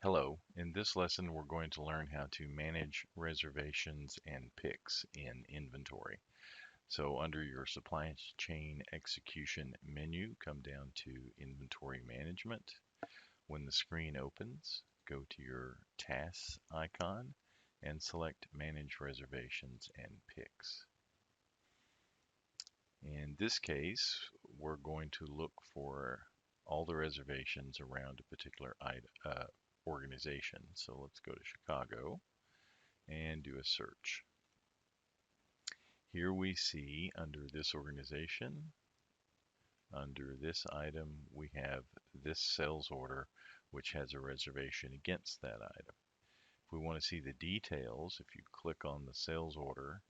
Hello, in this lesson we're going to learn how to manage reservations and picks in inventory. So under your supply chain execution menu, come down to inventory management. When the screen opens, go to your tasks icon and select manage reservations and picks. In this case, we're going to look for all the reservations around a particular organization. So let's go to Chicago and do a search. Here we see under this organization, under this item, we have this sales order, which has a reservation against that item. If we want to see the details, if you click on the sales order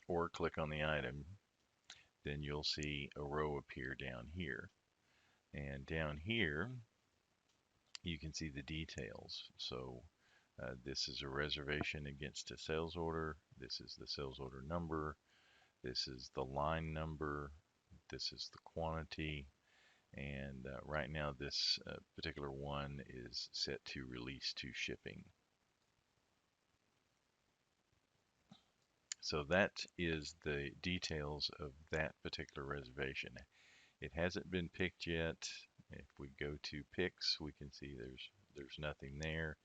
or click on the item, then you'll see a row appear down here. And down here, you can see the details. So this is a reservation against a sales order. This is the sales order number. This is the line number. This is the quantity. And right now, this particular one is set to release to shipping. So that is the details of that particular reservation. It hasn't been picked yet. If we go to picks, we can see there's nothing there.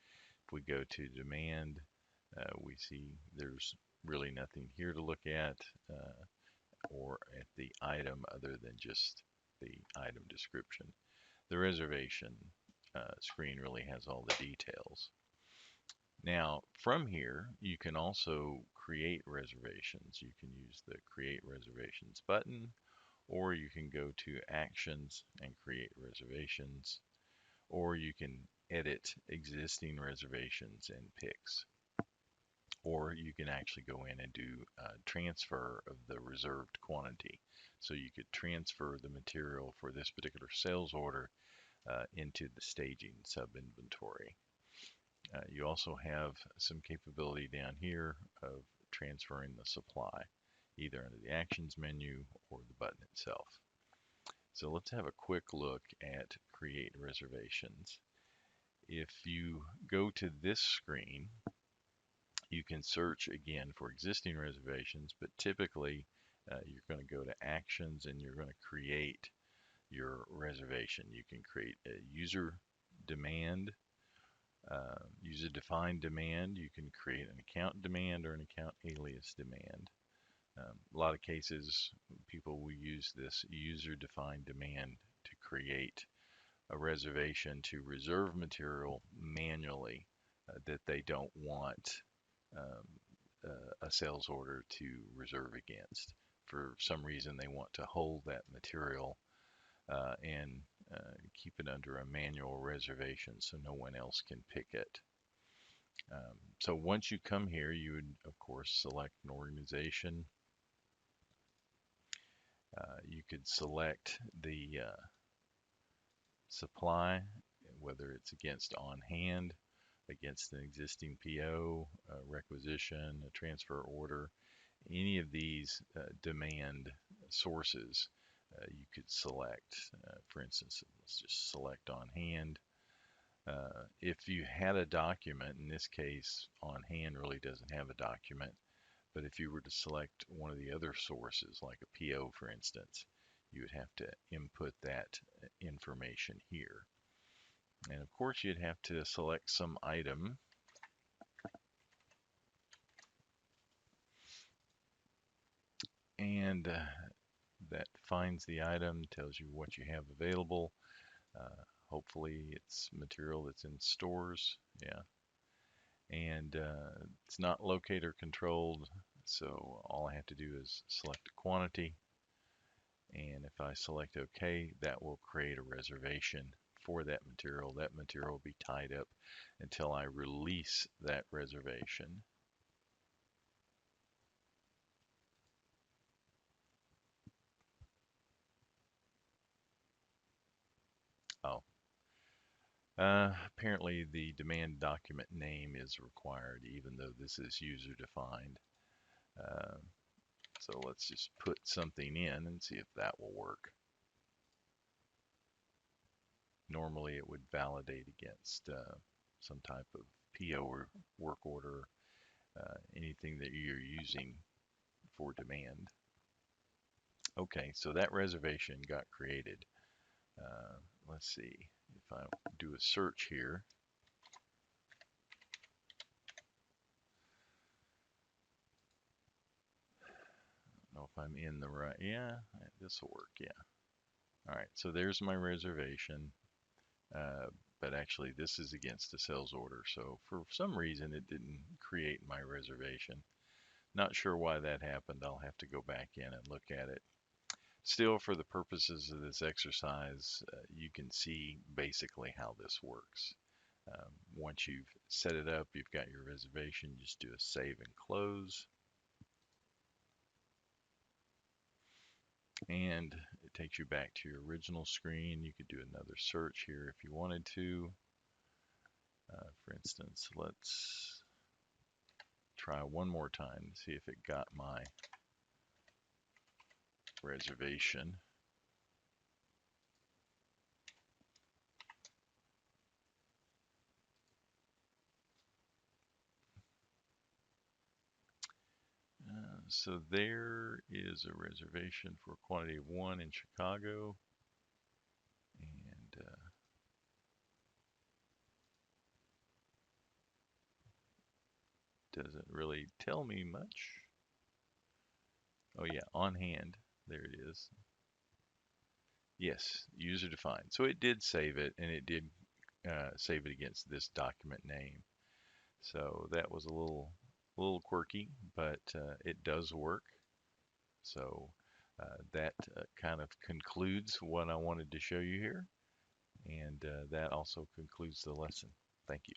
If we go to demand, we see there's really nothing here to look at or at the item other than just the item description. The reservation screen really has all the details. Now, from here, you can also create reservations. You can use the Create Reservations button, or you can go to Actions and create reservations, or you can edit existing reservations and picks, or you can actually go in and do transfer of the reserved quantity. So you could transfer the material for this particular sales order into the staging sub-inventory. You also have some capability down here of transferring the supply, either under the Actions menu or the button itself. So let's have a quick look at Create Reservations. If you go to this screen, you can search again for existing reservations, but typically you're going to go to Actions and you're going to create your reservation. You can create a user demand, user-defined demand. You can create an account demand or an account alias demand. A lot of cases, people will use this user-defined demand to create a reservation to reserve material manually that they don't want a sales order to reserve against. For some reason, they want to hold that material and keep it under a manual reservation so no one else can pick it. So once you come here, you would, of course, select an organization. You could select the supply, whether it's against on hand, against an existing PO, a requisition, a transfer order. Any of these demand sources you could select. For instance, let's just select on hand. If you had a document, in this case, on hand really doesn't have a document, but if you were to select one of the other sources, like a PO, for instance, you would have to input that information here. And of course, you'd have to select some item. And that finds the item, tells you what you have available. Hopefully it's material that's in stores. Yeah. And it's not locator controlled, so all I have to do is select a quantity. And if I select OK, that will create a reservation for that material. That material will be tied up until I release that reservation. Oh, apparently the demand document name is required, even though this is user defined. So let's just put something in and see if that will work. Normally it would validate against some type of PO or work order, anything that you're using for demand. Okay, so that reservation got created. Let's see if I do a search here. I don't know if I'm in the right. Yeah, this will work. Yeah. All right, so there's my reservation. But actually this is against a sales order, so for some reason it didn't create my reservation. Not sure why that happened. I'll have to go back in and look at it. Still, for the purposes of this exercise, you can see basically how this works. Once you've set it up, you've got your reservation, just do a save and close. And it takes you back to your original screen. You could do another search here if you wanted to. For instance, let's try one more time to see if it got my reservation. So there is a reservation for quantity of 1 in Chicago. And doesn't really tell me much. Oh yeah, on hand. There it is. Yes, user defined. So it did save it, and it did save it against this document name. So that was a little quirky, but it does work. So that kind of concludes what I wanted to show you here, and that also concludes the lesson. Thank you.